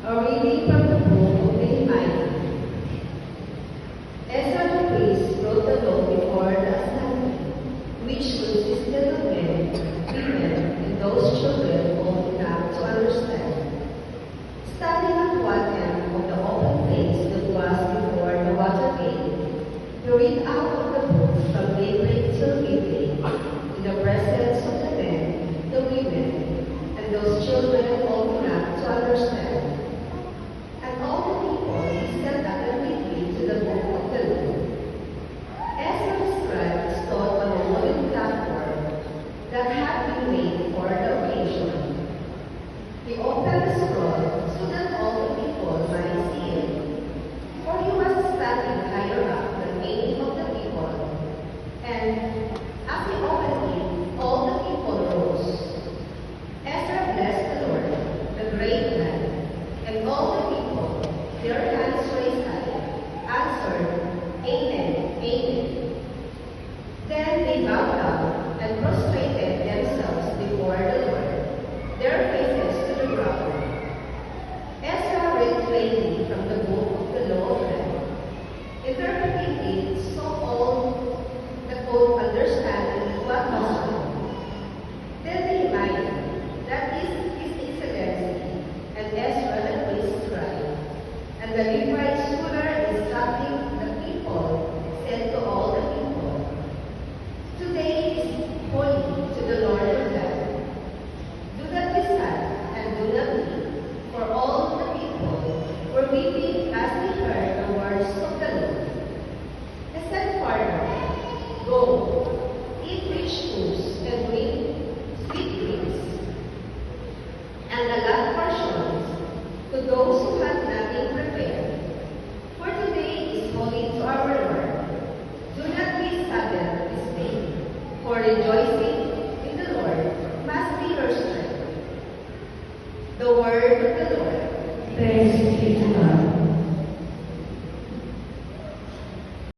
A reading from the book of Nehemiah. Ezra the priest wrote the law before the assembly, which consisted of men, women, and those children old enough to understand. Standing at one end of the open place that was before the water gate, he read out of the book from daybreak till midday, in the presence of the men, the women, and those children old enough to understand. And all the people listened attentively to the book of the law. Ezra the scribe stood on a wooden platform that had been made for the occasion. He opened the scroll so that all the people might see it, for he was standing higher up than any of the people. And as he opened it, all the people rose. Ezra blessed the Lord, the great man, and all the people, their hands raised high, answered, Amen, Amen. Then they bowed down and prostrated themselves before the Lord, their faces to the ground. Ezra read plainly from the book of the law of God, interpreting it so all that could understand what was written. Then Nehemiah, that is His Excellency, and Ezra the priest scribe, and the Levites who were instructing the people, said to all the people, Today is holy to the Lord your God. Do not be sad and do not weep, for all the people were weeping as they heard the words of the Lord. He said further, Go, eat rich foods and drink sweet drinks, and allot portions to those who had nothing prepared. For today is holy to our Lord. Do not be saddened this day, for rejoicing in the Lord must be your strength. The word of the Lord.